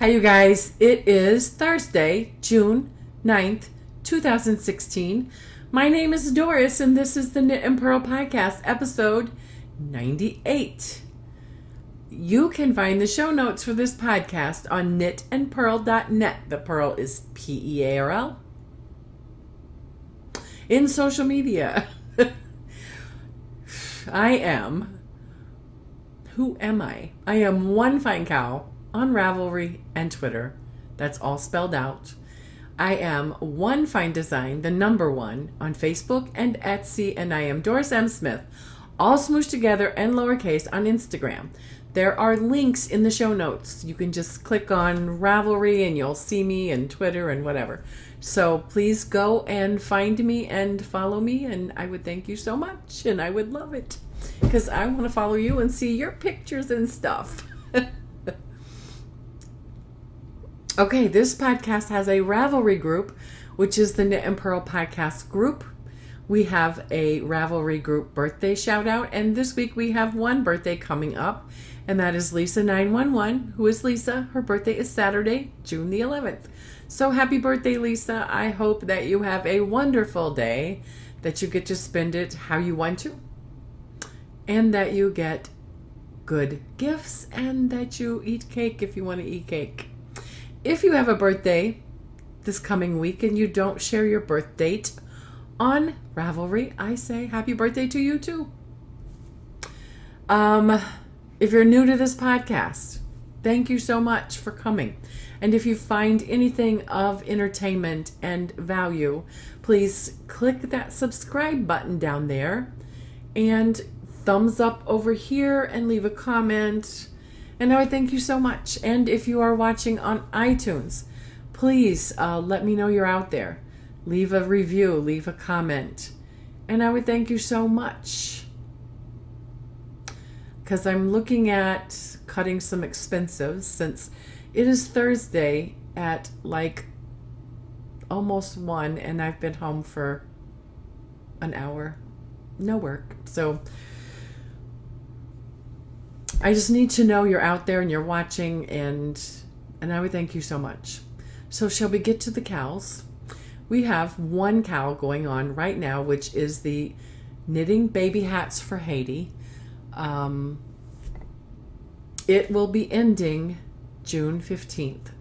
Hi, you guys. It is Thursday, June 9th, 2016. My name is Doris, and this is the Knit and Purl Podcast, episode 98. You can find the show notes for this podcast on knitandpurl.net. The Purl is P-E-A-R-L. In social media. Who am I? I am One Fine Cow on Ravelry and Twitter. That's all spelled out. I am One Fine Design, the number one, on Facebook and Etsy, and I am Doris M. Smith, all smooshed together and lowercase on Instagram. There are links in the show notes. You can just click on Ravelry and you'll see me and Twitter and whatever. So please go and find me and follow me, and I would thank you so much, and I would love it because I want to follow you and see your pictures and stuff. Okay, this podcast has a Ravelry group, which is the Knit and Purl Podcast group. We have a Ravelry group birthday shout out, and this week we have one birthday coming up, and that is Lisa911. Who is Lisa? Her birthday is Saturday, June the 11th. So happy birthday, Lisa. I hope that you have a wonderful day, that you get to spend it how you want to, and that you get good gifts, and that you eat cake if you want to eat cake. If you have a birthday this coming week and you don't share your birth date on Ravelry, I say happy birthday to you too. If you're new to this podcast, thank you so much for coming. And if you find anything of entertainment and value, please click that subscribe button down there and thumbs up over here and leave a comment. And I would thank you so much. And if you are watching on iTunes, please let me know you're out there. Leave a review, leave a comment. And I would thank you so much. Because I'm looking at cutting some expenses since it is Thursday at like almost 1 and I've been home for an hour. No work. So I just need to know you're out there and you're watching, and I would thank you so much. So shall we get to the cows? We have one cow going on right now, which is the Knitting Baby Hats for Haiti. It will be ending June 15th.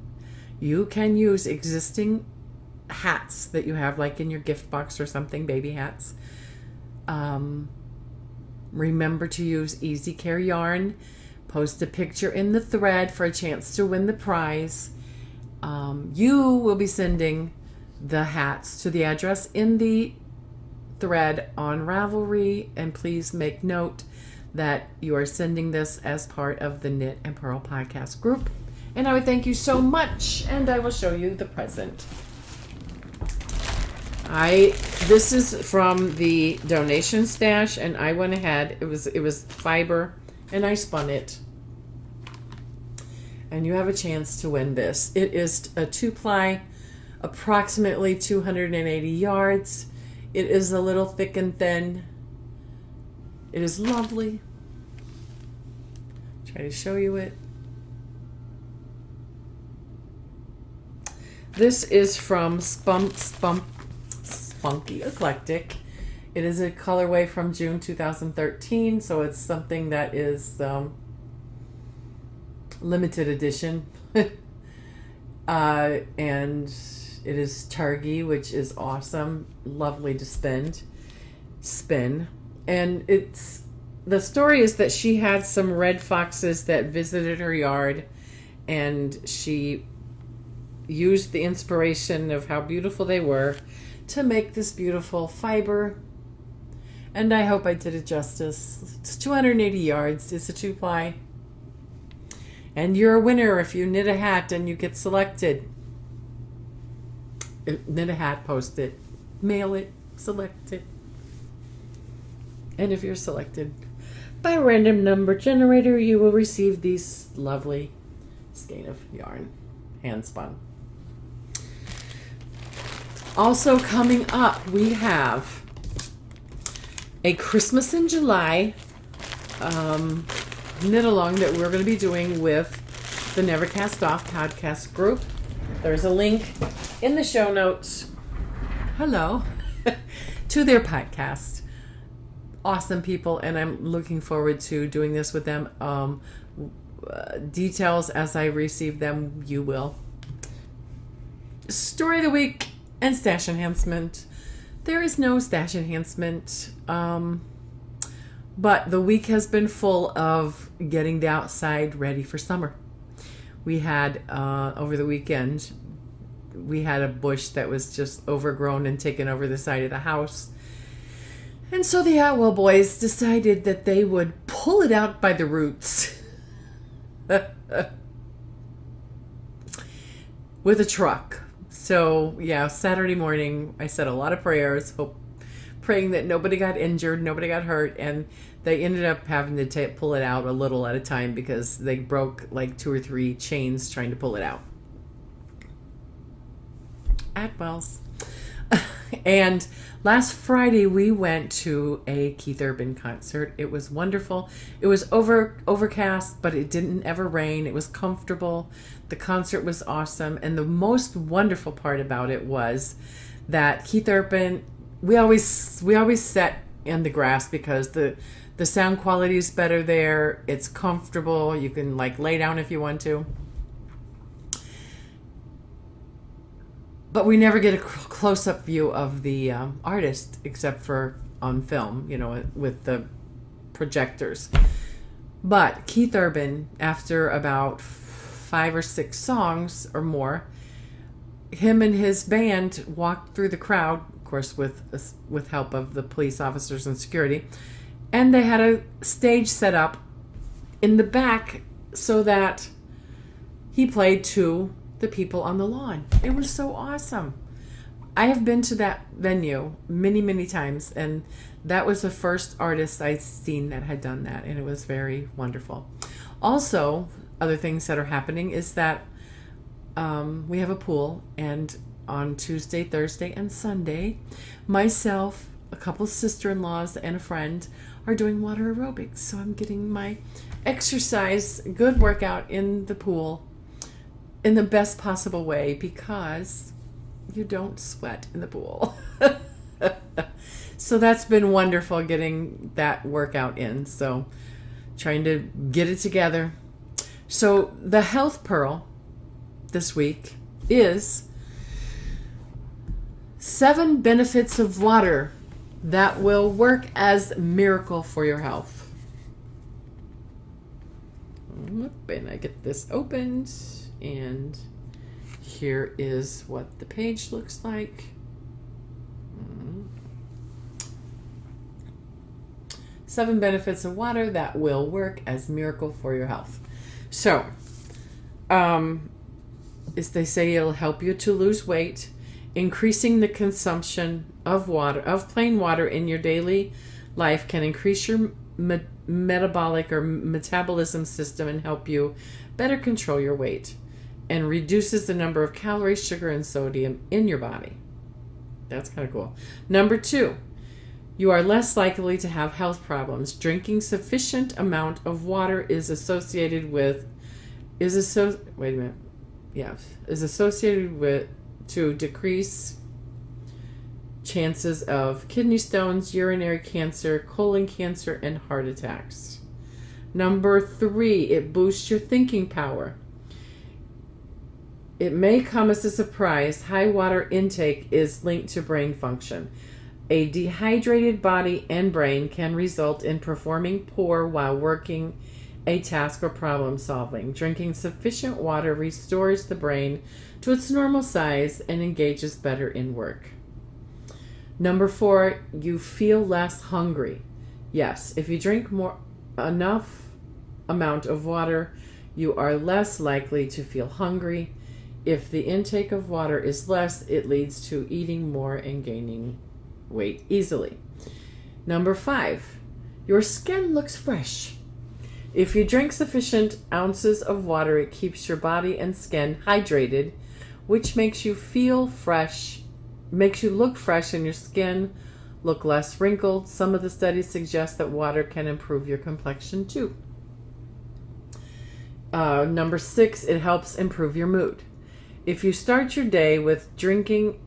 You can use existing hats that you have, like in your gift box or something, baby hats. Remember to use Easy Care yarn. Post a picture in the thread for a chance to win the prize. You will be sending the hats to the address in the thread on Ravelry, and please make note that you are sending this as part of the Knit and Purl Podcast group. And I would thank you so much, and I will show you the present. This is from the donation stash, and I went ahead. It was fiber, and I spun it. And you have a chance to win this. It is a 2-ply, approximately 280 yards. It is a little thick and thin. It is lovely. Try to show you it. This is from Spunky Eclectic. It is a colorway from June 2013, so it's something that is limited edition. And it is Targi, which is awesome, lovely to spin. And the story is that she had some red foxes that visited her yard, and she used the inspiration of how beautiful they were to make this beautiful fiber. And I hope I did it justice. It's 280 yards. It's a 2-ply. And you're a winner if you knit a hat and you get selected. Knit a hat, post it, mail it, select it. And if you're selected by a random number generator, you will receive these lovely skein of yarn, hand spun. Also coming up, we have a Christmas in July knit along that we're going to be doing with the Never Cast Off podcast group. There's a link in the show notes. Hello. To their podcast. Awesome people, and I'm looking forward to doing this with them. Details as I receive them, you will. Story of the week and stash enhancement. There is no stash enhancement, but the week has been full of getting the outside ready for summer. We had, over the weekend, we had a bush that was just overgrown and taken over the side of the house. And so the Atwell boys decided that they would pull it out by the roots with a truck. So, yeah, Saturday morning, I said a lot of prayers, praying that nobody got injured, nobody got hurt, and they ended up having to pull it out a little at a time because they broke like 2 or 3 chains trying to pull it out. Atwell's. And last Friday we went to a Keith Urban concert. It was wonderful. It was overcast, but it didn't ever rain. It was comfortable. The concert was awesome. And the most wonderful part about it was that Keith Urban, we always sat in the grass because the sound quality is better there. It's comfortable. You can like lay down if you want to. But we never get a close-up view of the artist except for on film, with the projectors. But Keith Urban, after about 5 or 6 songs or more, him and his band walked through the crowd, of course with help of the police officers and security, and they had a stage set up in the back so that he played to the people on the lawn. It was so awesome. I have been to that venue many, many times, and that was the first artist I'd seen that had done that, and it was very wonderful. Also, other things that are happening is that we have a pool, and on Tuesday, Thursday, and Sunday, myself, a couple sister-in-laws, and a friend are doing water aerobics. So I'm getting my exercise, good workout in the pool in the best possible way because you don't sweat in the pool. So that's been wonderful getting that workout in. So trying to get it together. So the health pearl this week is 7 benefits of water that will work as a miracle for your health. And I get this opened, and here is what the page looks like. 7 benefits of water that will work as a miracle for your health. So, as they say, it'll help you to lose weight. Increasing the consumption of water, of plain water in your daily life can increase your metabolic or metabolism system and help you better control your weight, and reduces the number of calories, sugar, and sodium in your body. That's kind of cool. Number 2, you are less likely to have health problems. Drinking sufficient amount of water is associated with to decrease chances of kidney stones, urinary cancer, colon cancer, and heart attacks. Number 3, it boosts your thinking power. It may come as a surprise, high water intake is linked to brain function. A dehydrated body and brain can result in performing poor while working a task or problem solving. Drinking sufficient water restores the brain to its normal size and engages better in work. Number 4, you feel less hungry. Yes, if you drink enough amount of water, you are less likely to feel hungry. If the intake of water is less, it leads to eating more and gaining weight easily. Number 5, your skin looks fresh. If you drink sufficient ounces of water, it keeps your body and skin hydrated, which makes you feel fresh, makes you look fresh, and your skin look less wrinkled. Some of the studies suggest that water can improve your complexion too. Number 6, it helps improve your mood. If you start your day with drinking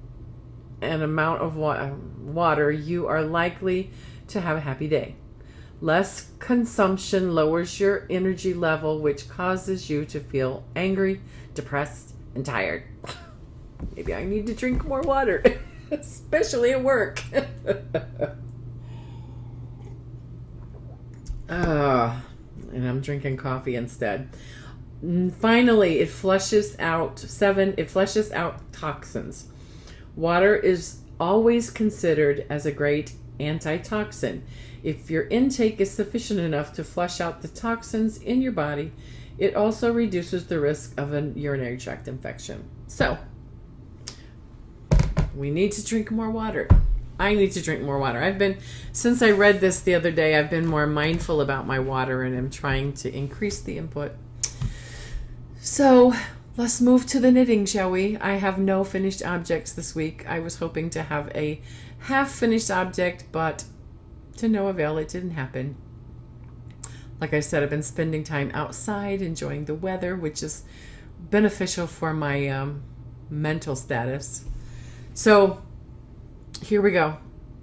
an amount of water, you are likely to have a happy day. Less consumption lowers your energy level, which causes you to feel angry, depressed, and tired. Maybe I need to drink more water, especially at work. And I'm drinking coffee instead. Finally, it flushes out toxins. Water is always considered as a great antitoxin. If your intake is sufficient enough to flush out the toxins in your body, it also reduces the risk of a urinary tract infection. So, we need to drink more water. I need to drink more water. Since I read this the other day, I've been more mindful about my water and I'm trying to increase the input. So, let's move to the knitting, shall we? I have no finished objects this week. I was hoping to have a half-finished object, but to no avail, it didn't happen. Like I said, I've been spending time outside, enjoying the weather, which is beneficial for my mental status. So, here we go.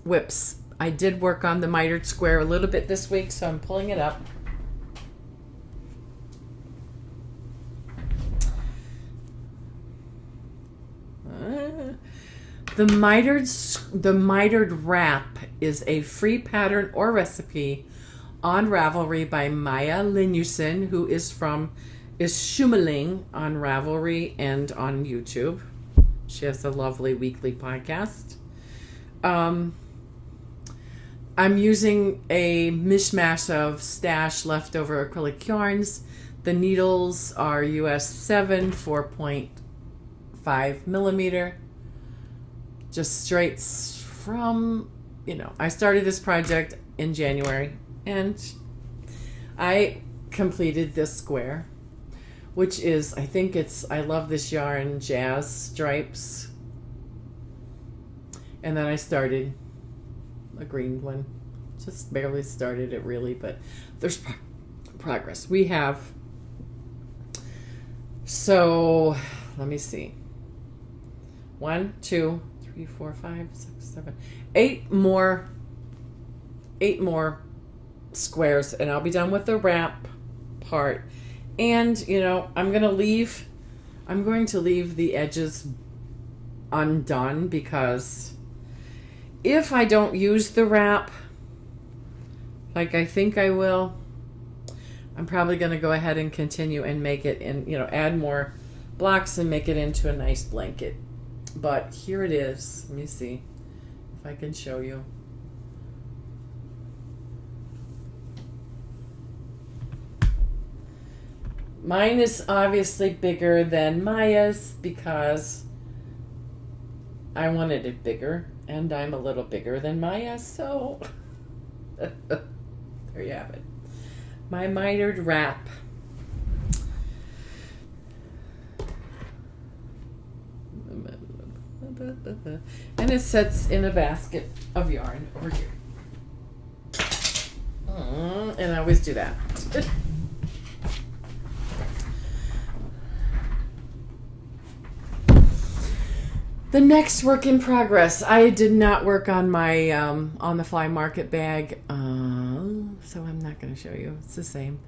Whips. I did work on the mitered square a little bit this week, so I'm pulling it up. The mitered wrap is a free pattern or recipe on Ravelry by Maya Linuson, who is Shumaling on Ravelry and on YouTube. She has a lovely weekly podcast. I'm using a mishmash of Stash leftover acrylic yarns. The needles are US 7 4.5 millimeter. Just straight from, I started this project in January and I completed this square, which is, I love this yarn, Jazz Stripes. And then I started a green one. Just barely started it really, but there's progress. We have, so let me see. 1, 2, 3, 4, 5, 6, 7, 8 more squares and I'll be done with the wrap part. And I'm going to leave the edges undone because if I don't use the wrap like I think I will, I'm probably going to go ahead and continue and make it add more blocks and make it into a nice blanket. But here it is. Let me see if I can show you. Mine is obviously bigger than Maya's because I wanted it bigger, and I'm a little bigger than Maya, so there you have it. My mitered wrap. And it sits in a basket of yarn over here. And I always do that. The next work in progress. I did not work on my on the fly market bag, so I'm not going to show you. It's the same.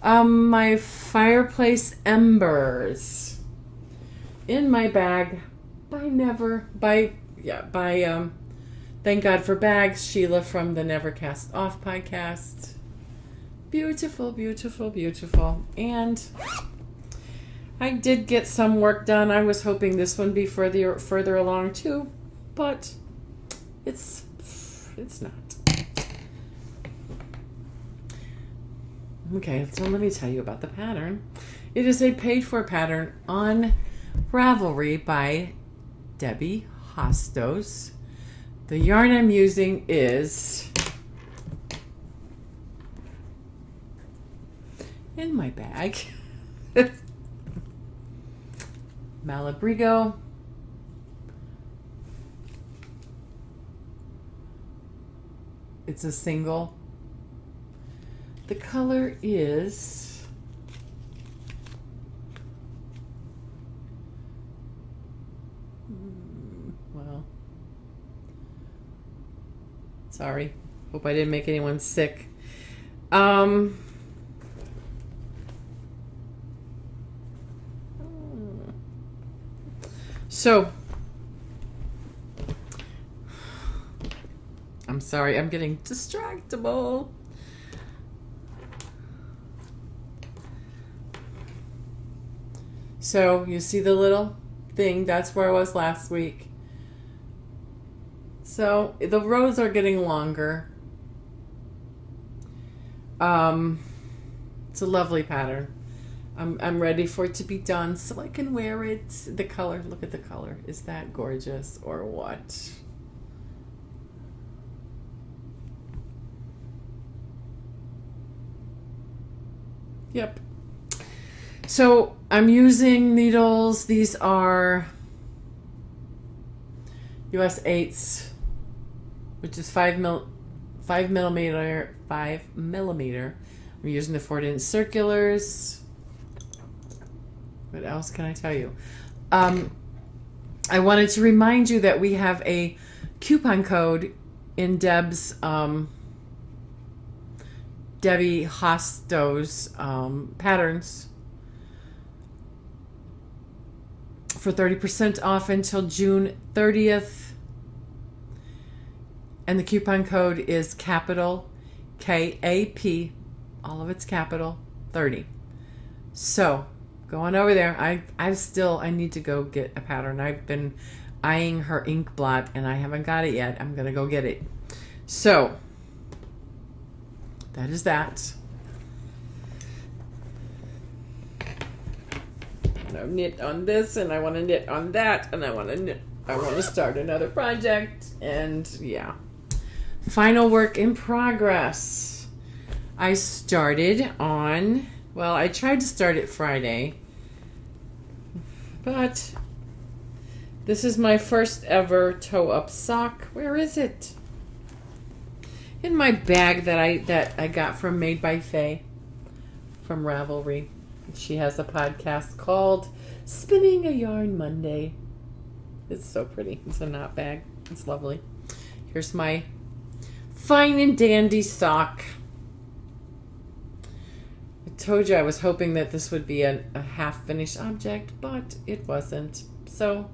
My fireplace embers in my bag. Thank God for Bags, Sheila from the Never Cast Off podcast. Beautiful, beautiful, beautiful. And I did get some work done. I was hoping this one be further along too, but it's not. Okay, so let me tell you about the pattern. It is a paid-for pattern on Ravelry by Debbie Hostos. The yarn I'm using is in my bag. Malabrigo. It's a single. The color is Sorry. Hope I didn't make anyone sick. So, I'm sorry, I'm getting distractible. So, you see the little thing? That's where I was last week. So, the rows are getting longer. It's a lovely pattern. I'm ready for it to be done so I can wear it. The color, look at the color. Is that gorgeous or what? Yep. So I'm using needles. These are US 8s, which is 5 millimeter. I'm using the 4-inch circulars. What else can I tell you? I wanted to remind you that we have a coupon code in Deb's Debbie Hosto's patterns for 30% off until June 30th. And the coupon code is capital KAP, all of it's capital 30. So go on over there. I need to go get a pattern. I've been eyeing her ink blot and I haven't got it yet. I'm gonna go get it. So that is that. And I knit on this and I want to knit on that and I want to start another project, and yeah. Final work in progress. I started on, well, I tried to start it Friday, but this is my first ever toe-up sock. Where is it? In my bag that I got from Made by Faye from Ravelry. She has a podcast called Spinning a Yarn Monday. It's so pretty. It's a knot bag. It's lovely. Here's my fine and dandy sock. I told you I was hoping that this would be a half-finished object, but it wasn't. So,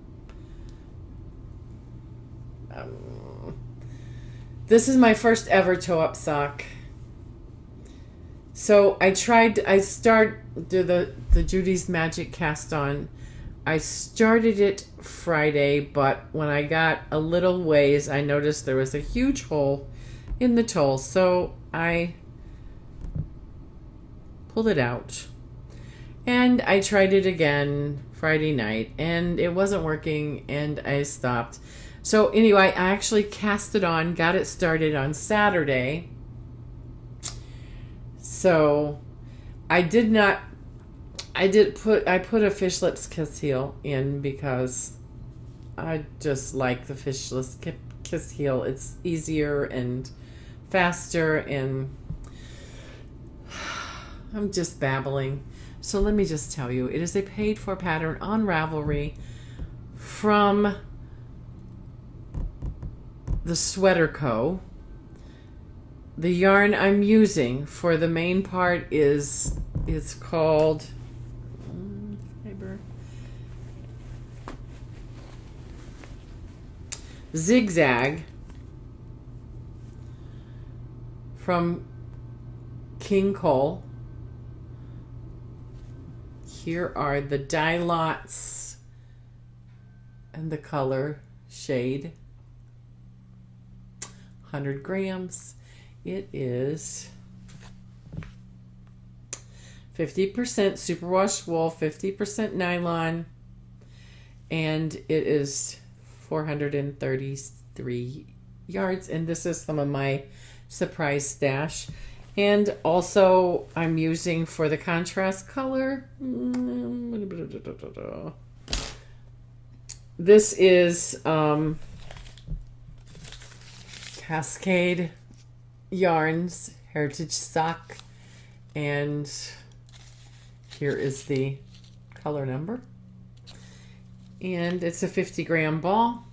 this is my first ever toe-up sock. So I started the Judy's Magic cast on. I started it Friday, but when I got a little ways, I noticed there was a huge hole in the tulle. So I pulled it out. And I tried it again Friday night, and it wasn't working, and I stopped. So anyway, I actually cast it on, got it started on Saturday. So I put a Fish Lips Kiss Heel in because I just like the Fish Lips Kiss Heel. It's easier and faster, and I'm just babbling. So let me just tell you, it is a paid for pattern on Ravelry from the Sweater Co. The yarn I'm using for the main part it's called fiber Zigzag from King Cole. Here are the dye lots and the color shade. 100 grams. It is 50% superwash wool, 50% nylon, and it is 433 yards. And this is some of my surprise stash. And also I'm using for the contrast color. This is Cascade Yarns Heritage Sock, and here is the color number, and it's a 50-gram ball.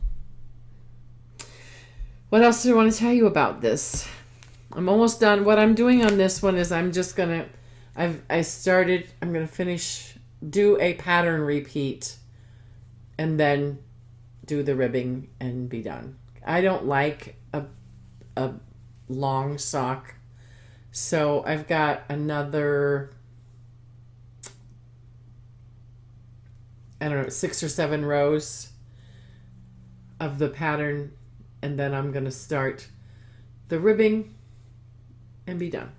What else do I want to tell you about this? I'm almost done. What I'm doing on this one is I'm just going to, I'm going to finish, do a pattern repeat, and then do the ribbing and be done. I don't like a long sock. So I've got another, I don't know, 6 or 7 rows of the pattern, and then I'm going to start the ribbing and be done.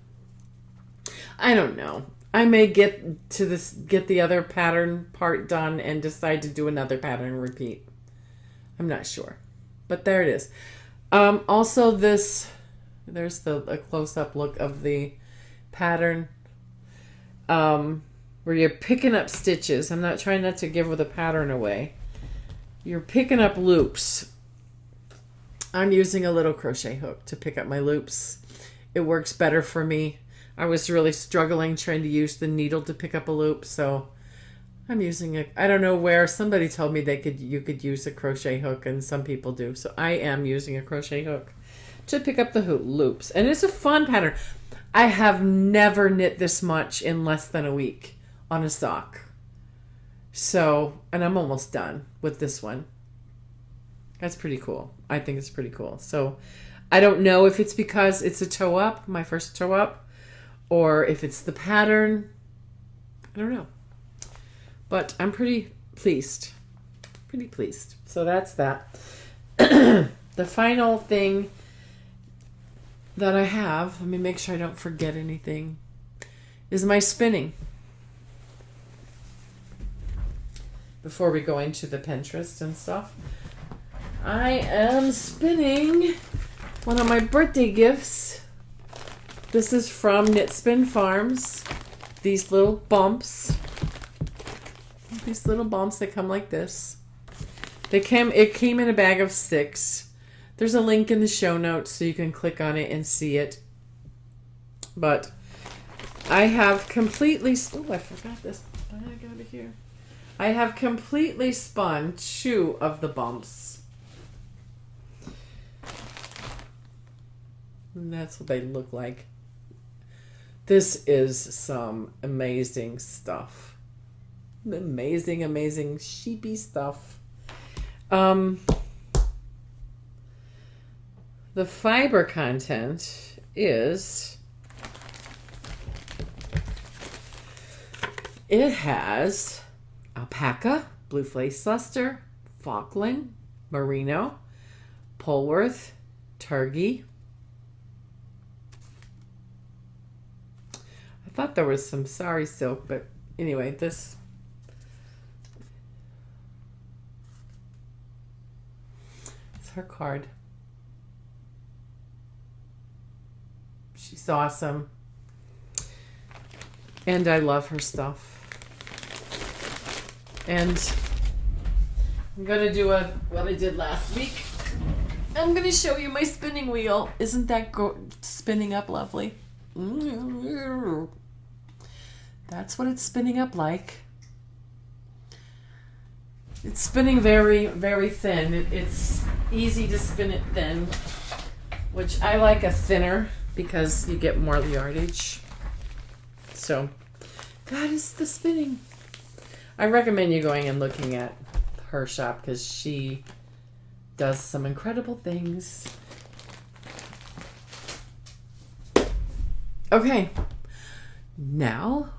I don't know. I may get the other pattern part done and decide to do another pattern repeat. I'm not sure, but there it is. Also there's a close-up look of the pattern where you're picking up stitches. I'm not trying not to give the pattern away. You're picking up loops. I'm using a little crochet hook to pick up my loops. It works better for me. I was really struggling trying to use the needle to pick up a loop, so I'm using it. I don't know where. Somebody told me you could use a crochet hook, and some people do. So I am using a crochet hook to pick up the loops. And it's a fun pattern. I have never knit this much in less than a week on a sock. So, and I'm almost done with this one. That's pretty cool. I think it's pretty cool. So I don't know if it's because it's a toe up, my first toe up, or if it's the pattern. I don't know. But I'm pretty pleased. Pretty pleased. So that's that. The final thing that I have, let me make sure I don't forget anything, is my spinning. Before we go into the Pinterest and stuff, I am spinning one of my birthday gifts. This is from Knit Spin Farms. These little bumps. These little bumps that come like this. It came in a bag of 6. There's a link in the show notes so you can click on it and see it. But I have completely... Oh, I forgot this bag out of here. I have completely spun 2 of the bumps. And that's what they look like. This is some amazing stuff. Amazing, amazing sheepy stuff. The fiber content is... It has alpaca, blue flace luster, Falkland, merino, Polworth, turkey. I thought there was some sari silk, but anyway, this... It's her card. She's awesome. And I love her stuff. And I'm going to do what I did last week. I'm going to show you my spinning wheel. Isn't that spinning up lovely? That's what it's spinning up like. It's spinning very, very thin. It's easy to spin it thin, which I like a thinner because you get more yardage. So that is the spinning. I recommend you going and looking at her shop because she does some incredible things. Okay, now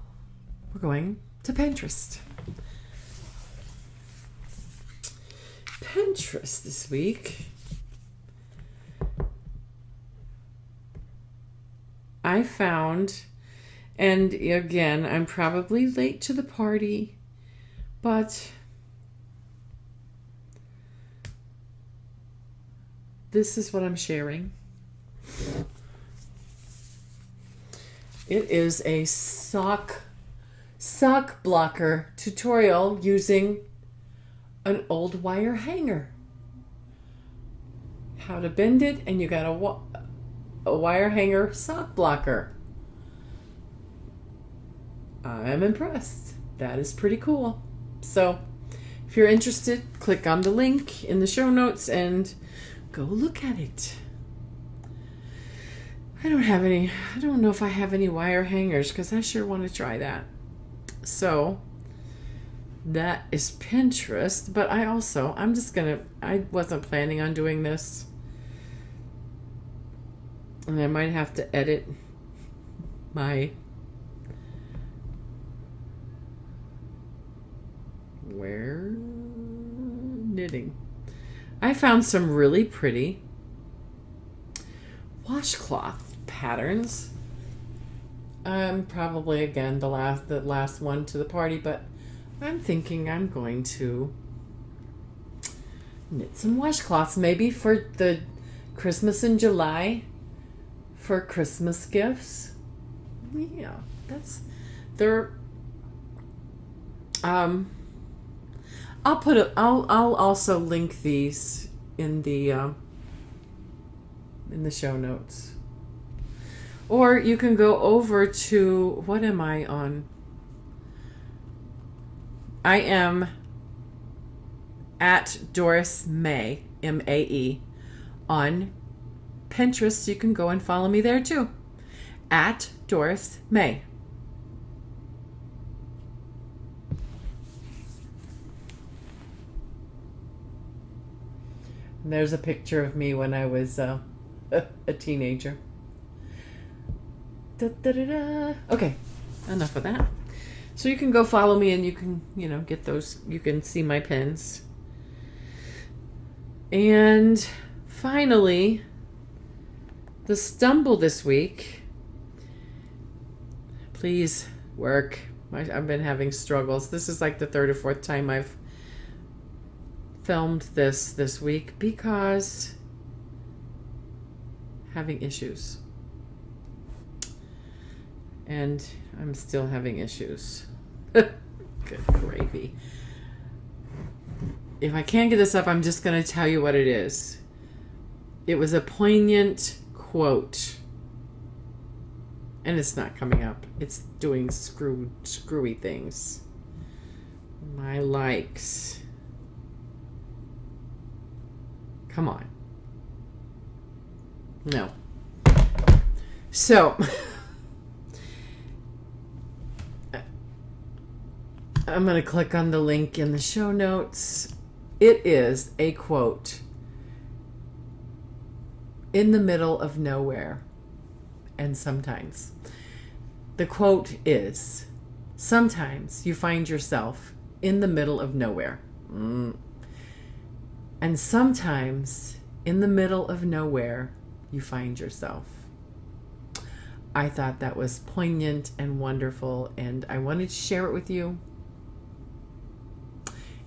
we're going to Pinterest. Pinterest this week. I found, and again, I'm probably late to the party, but this is what I'm sharing. It is a sock blocker tutorial using an old wire hanger. How to bend it, and you got a wire hanger sock blocker. I'm impressed. That is pretty cool. So if you're interested, click on the link in the show notes and go look at it. I don't know if I have any wire hangers because I sure want to try that. So that is Pinterest, but I wasn't planning on doing this. And I might have to edit my knitting. I found some really pretty washcloth patterns. Probably again the last one to the party, but I'm thinking I'm going to knit some washcloths maybe for the Christmas in July for Christmas gifts. Yeah, they're I'll also link these in the show notes. Or you can go over to, what am I on? I am at Doris Mae, M-A-E, on Pinterest. You can go and follow me there too. At Doris Mae. And there's a picture of me when I was a teenager. Okay, enough of that. So you can go follow me and you can, get those. You can see my pins. And finally, the stumble this week. Please work. I've been having struggles. This is like the third or fourth time I've filmed this week because having issues. And I'm still having issues. Good gravy. If I can't get this up, I'm just going to tell you what it is. It was a poignant quote. And it's not coming up. It's doing screwy things. My likes. Come on. No. So... I'm going to click on the link in the show notes. It is a quote. In the middle of nowhere. And sometimes. The quote is, sometimes you find yourself in the middle of nowhere. And sometimes in the middle of nowhere, you find yourself. I thought that was poignant and wonderful, and I wanted to share it with you.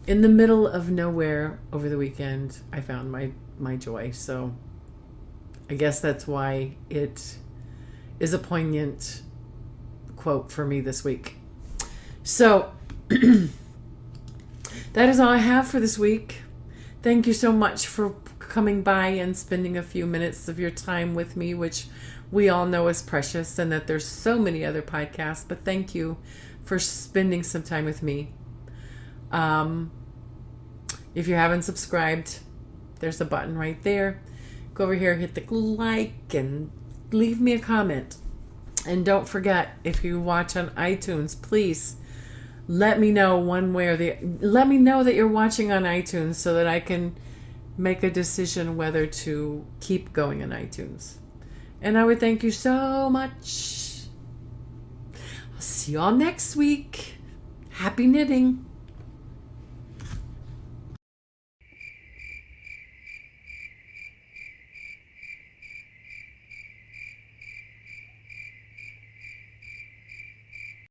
In the middle of nowhere over the weekend, I found my joy. So I guess that's why it is a poignant quote for me this week. So that is all I have for this week. Thank you so much for coming by and spending a few minutes of your time with me, which we all know is precious, and that there's so many other podcasts, but thank you for spending some time with me. If you haven't subscribed, there's a button right there. Go over here, hit the like, and leave me a comment. And don't forget, if you watch on iTunes, please let me know let me know that you're watching on iTunes so that I can make a decision whether to keep going on iTunes. And I would thank you so much. I'll see you all next week. Happy knitting.